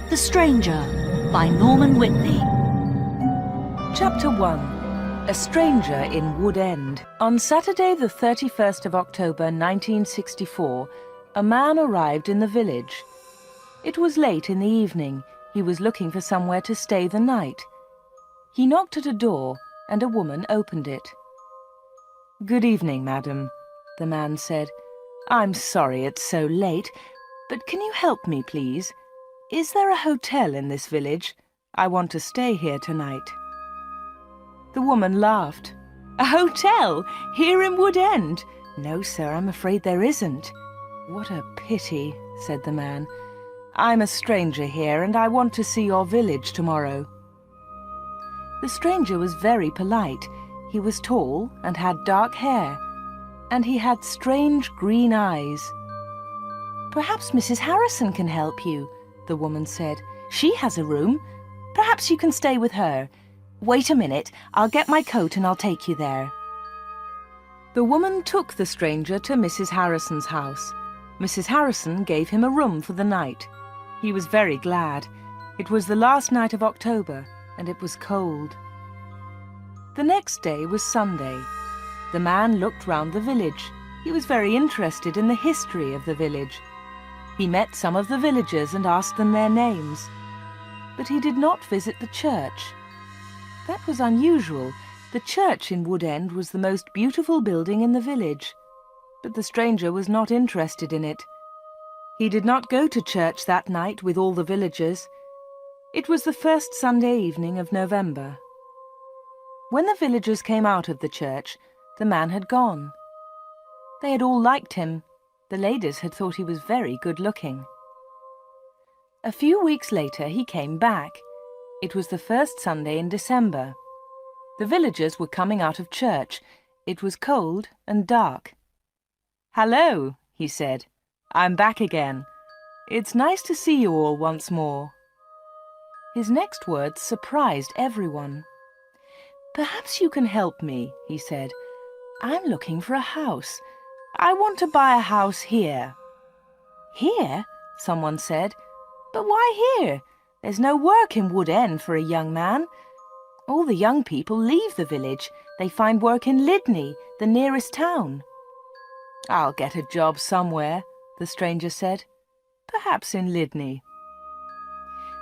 The Stranger by Norman Whitney. Chapter 1. A Stranger in Wood End. On Saturday the 31st of October 1964, a man arrived in the village. It was late in the evening. He was looking for somewhere to stay the night. He knocked at a door, and a woman opened it. "Good evening, madam," the man said. "I'm sorry it's so late, but can you help me, please? Is there a hotel in this village? I want to stay here tonight." The woman laughed. "A hotel? Here in Wood End? No, sir, I'm afraid there isn't." "What a pity," said the man. "I'm a stranger here, and I want to see your village tomorrow." The stranger was very polite. He was tall and had dark hair, and he had strange green eyes. "Perhaps Mrs. Harrison can help you," the woman said. "She has a room. Perhaps you can stay with her. Wait a minute, I'll get my coat and I'll take you there." The woman took the stranger to Mrs. Harrison's house. Mrs. Harrison gave him a room for the night. He was very glad. It was the last night of October, and it was cold. The next day was Sunday. The man looked round the village. He was very interested in the history of the village. He met some of the villagers and asked them their names. But he did not visit the church. That was unusual. The church in Wood End was the most beautiful building in the village. But the stranger was not interested in it. He did not go to church that night with all the villagers. It was the first Sunday evening of November. When the villagers came out of the church, the man had gone. They had all liked him. The ladies had thought he was very good-looking. A few weeks later he came back. It was the first Sunday in December. The villagers were coming out of church. It was cold and dark. "Hello," he said. "I'm back again. It's nice to see you all once more." His next words surprised everyone. "Perhaps you can help me," he said. "I'm looking for a house. I want to buy a house here." "Here?" someone said. "But why here? There's no work in Wood End for a young man. All the young people leave the village. They find work in Lydney, the nearest town." "I'll get a job somewhere," the stranger said. "Perhaps in Lydney."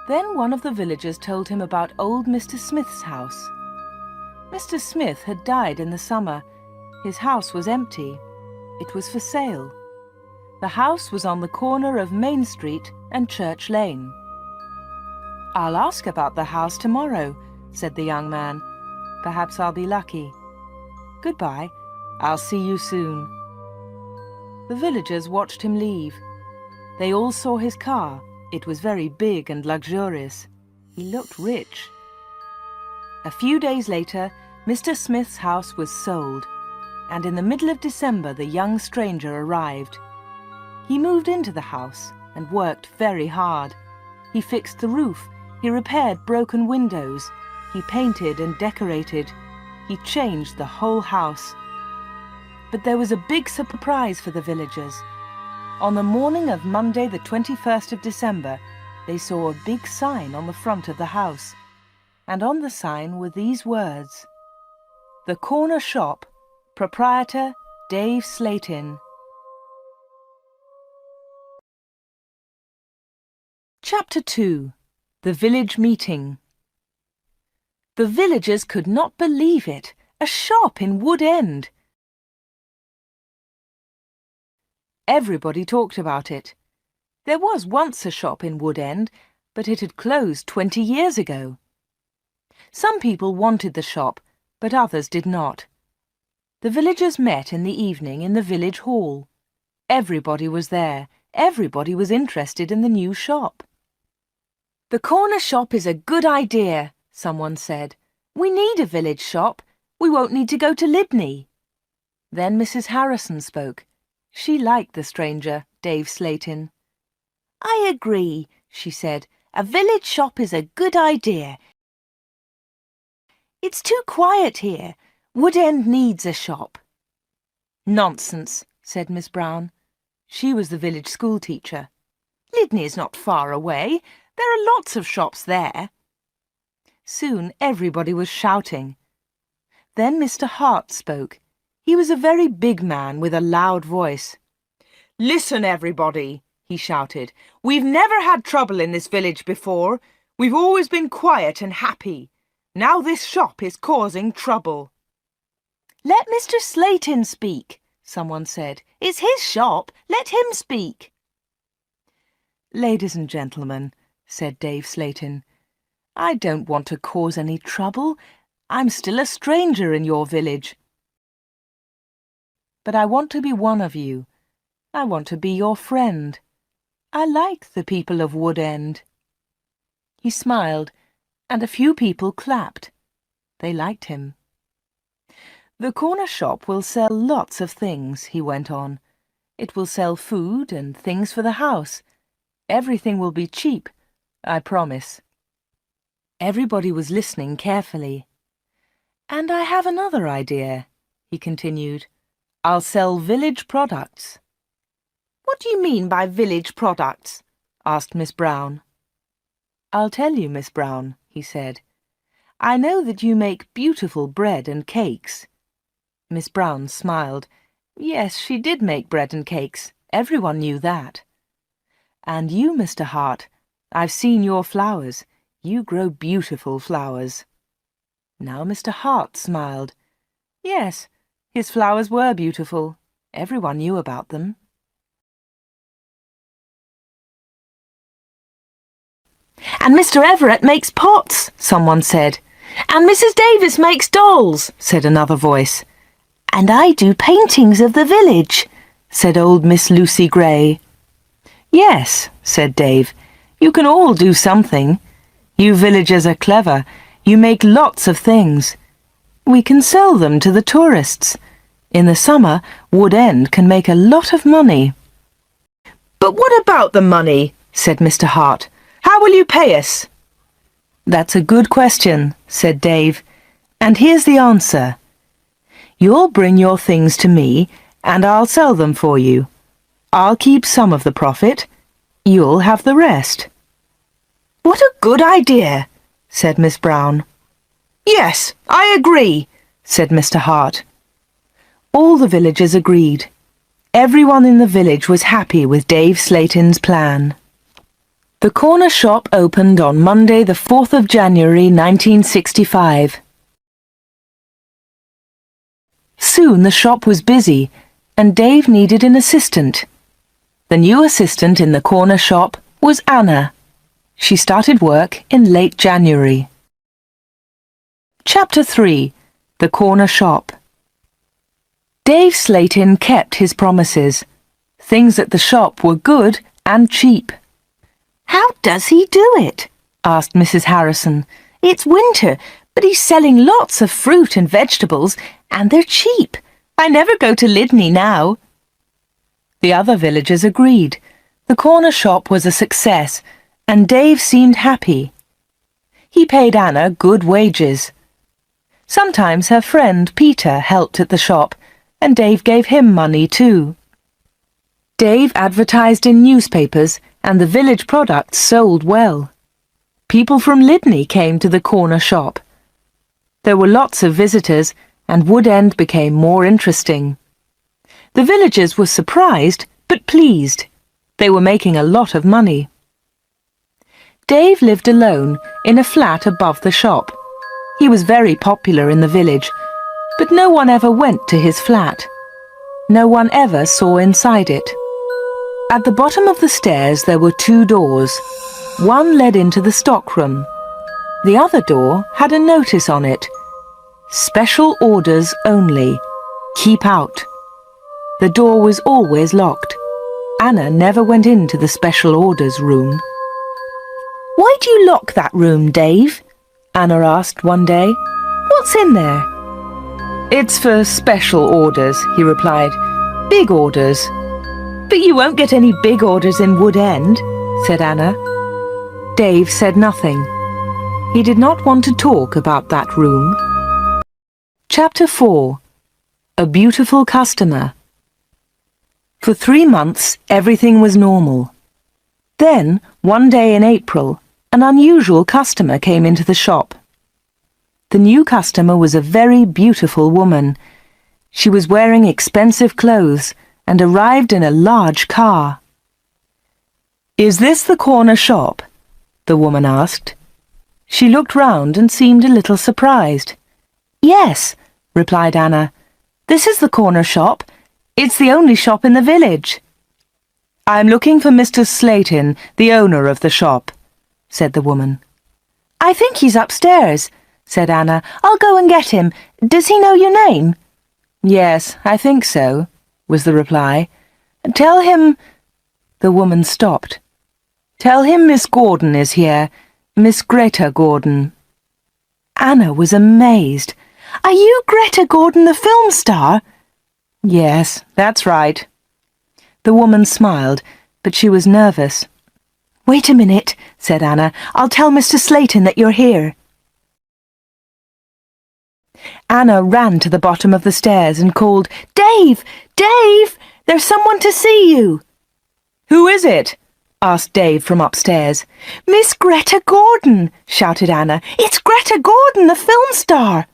Then one of the villagers told him about old Mr. Smith's house. Mr. Smith had died in the summer. His house was empty. It was for sale. The house was on the corner of Main Street and Church Lane. "I'll ask about the house tomorrow," said the young man. "Perhaps I'll be lucky. Goodbye. I'll see you soon." The villagers watched him leave. They all saw his car. It was very big and luxurious. He looked rich. A few days later, Mr. Smith's house was sold, and in the middle of December the young stranger arrived. He moved into the house and worked very hard. He fixed the roof, he repaired broken windows, he painted and decorated, he changed the whole house. But there was a big surprise for the villagers. On the morning of Monday the 21st of December, they saw a big sign on the front of the house. And on the sign were these words: "The Corner Shop, Proprietor Dave Slatin." Chapter 2. The Village Meeting. The villagers could not believe it. A shop in Wood End. Everybody talked about it. There was once a shop in Wood End, but it had closed 20 years ago. Some people wanted the shop, but others did not. The villagers met in the evening in the village hall. Everybody was there. Everybody was interested in the new shop. "The corner shop is a good idea," someone said. "We need a village shop. We won't need to go to Lydney." Then Mrs. Harrison spoke. She liked the stranger, Dave Slatin. "I agree," she said. "A village shop is a good idea. It's too quiet here. Wood End needs a shop." "Nonsense," said Miss Brown. She was the village school teacher. "Lydney is not far away. There are lots of shops there." Soon everybody was shouting. Then Mr. Hart spoke. He was a very big man with a loud voice. "Listen, everybody," he shouted. "We've never had trouble in this village before. We've always been quiet and happy. Now this shop is causing trouble." "Let Mr. Slayton speak," someone said. "It's his shop. Let him speak." "Ladies and gentlemen," said Dave Slayton, "I don't want to cause any trouble. I'm still a stranger in your village. But I want to be one of you. I want to be your friend. I like the people of Wood End." He smiled, and a few people clapped. They liked him. "The corner shop will sell lots of things," he went on. "It will sell food and things for the house. Everything will be cheap, I promise." Everybody was listening carefully. "And I have another idea," he continued. "I'll sell village products." "What do you mean by village products?" asked Miss Brown. "I'll tell you, Miss Brown," he said. "I know that you make beautiful bread and cakes." Miss Brown smiled. Yes, she did make bread and cakes. Everyone knew that. "And you, Mr. Hart, I've seen your flowers. You grow beautiful flowers." Now Mr. Hart smiled. Yes, his flowers were beautiful. Everyone knew about them. "And Mr. Everett makes pots," someone said. "And Mrs. Davis makes dolls," said another voice. "And I do paintings of the village," said old Miss Lucy Gray. "Yes," said Dave, "you can all do something. You villagers are clever. You make lots of things. We can sell them to the tourists. In the summer, Wood End can make a lot of money." "But what about the money?" said Mr. Hart. "How will you pay us?" "That's a good question," said Dave, "and here's the answer. You'll bring your things to me, and I'll sell them for you. I'll keep some of the profit. You'll have the rest." "What a good idea," said Miss Brown. "Yes, I agree," said Mr. Hart. All the villagers agreed. Everyone in the village was happy with Dave Slayton's plan. The corner shop opened on Monday the 4th of January 1965. Soon the shop was busy, and Dave needed an assistant. The new assistant in the corner shop was Anna. She started work in late January. Chapter 3. The Corner Shop. Dave Slayton kept his promises. Things at the shop were good and cheap. "How does he do it?" asked Mrs. Harrison. "It's winter, but he's selling lots of fruit and vegetables, and they're cheap. I never go to Lydney now." The other villagers agreed. The corner shop was a success, and Dave seemed happy. He paid Anna good wages. Sometimes her friend Peter helped at the shop, and Dave gave him money too. Dave advertised in newspapers, and the village products sold well. People from Lydney came to the corner shop. There were lots of visitors, and Wood End became more interesting. The villagers were surprised, but pleased. They were making a lot of money. Dave lived alone in a flat above the shop. He was very popular in the village, but no one ever went to his flat. No one ever saw inside it. At the bottom of the stairs there were 2 doors. One led into the stockroom. The other door had a notice on it. "Special orders only. Keep out." The door was always locked. Anna never went into the special orders room. "Why do you lock that room, Dave?" Anna asked one day. "What's in there?" "It's for special orders," he replied. "Big orders." "But you won't get any big orders in Wood End," said Anna. Dave said nothing. He did not want to talk about that room. Chapter 4. A Beautiful Customer. For 3 months, everything was normal. Then, one day in April, an unusual customer came into the shop. The new customer was a very beautiful woman. She was wearing expensive clothes and arrived in a large car. "Is this the corner shop?" the woman asked. She looked round and seemed a little surprised. "Yes," replied Anna. "This is the corner shop. It's the only shop in the village." "I'm looking for Mr. Slayton, the owner of the shop," said the woman. "I think he's upstairs," said Anna. "I'll go and get him. Does he know your name?" "Yes, I think so," was the reply. "Tell him—" The woman stopped. "Tell him Miss Gordon is here, Miss Greta Gordon." Anna was amazed. "Are you Greta Gordon, the film star?" "Yes, that's right." The woman smiled, but she was nervous. "Wait a minute," said Anna. "I'll tell Mr. Slayton that you're here." Anna ran to the bottom of the stairs and called, "Dave! Dave! There's someone to see you!" "Who is it?" asked Dave from upstairs. "Miss Greta Gordon!" shouted Anna. "It's Greta Gordon, the film star!"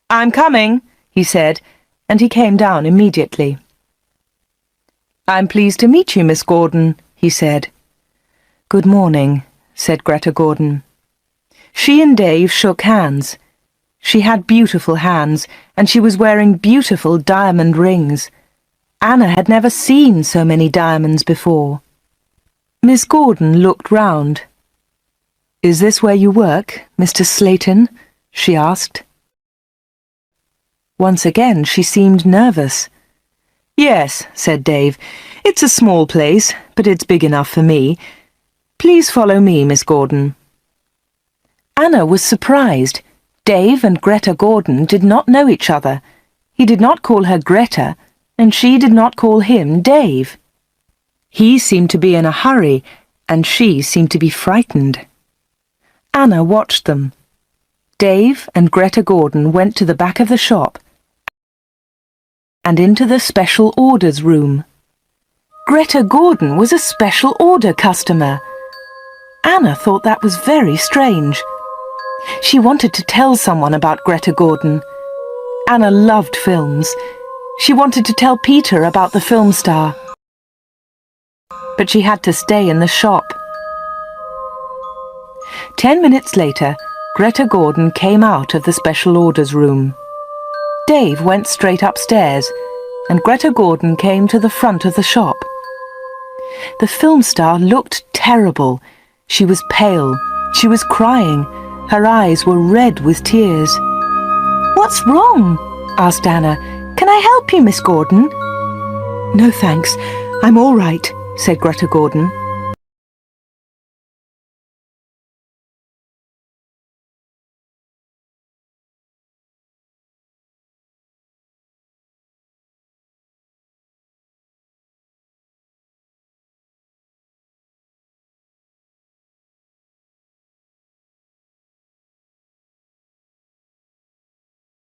"I'm coming," he said, and he came down immediately. "I'm pleased to meet you, Miss Gordon," he said. "Good morning," said Greta Gordon. She and Dave shook hands. She had beautiful hands, and she was wearing beautiful diamond rings. Anna had never seen so many diamonds before. Miss Gordon looked round. "Is this where you work, Mr. Slayton?" she asked. Once again she seemed nervous. "Yes," said Dave. "It's a small place, but it's big enough for me. Please follow me, Miss Gordon." Anna was surprised. Dave and Greta Gordon did not know each other. He did not call her Greta, and she did not call him Dave. He seemed to be in a hurry, and she seemed to be frightened. Anna watched them. Dave and Greta Gordon went to the back of the shop and into the special orders room. Greta Gordon was a special order customer. Anna thought that was very strange. She wanted to tell someone about Greta Gordon. Anna loved films. She wanted to tell Peter about the film star. But she had to stay in the shop. 10 minutes later, Greta Gordon came out of the special orders room. Dave went straight upstairs, and Greta Gordon came to the front of the shop. The film star looked terrible. She was pale. She was crying. Her eyes were red with tears. "What's wrong?" asked Anna. "Can I help you, Miss Gordon?" "No, thanks. I'm all right," said Greta Gordon.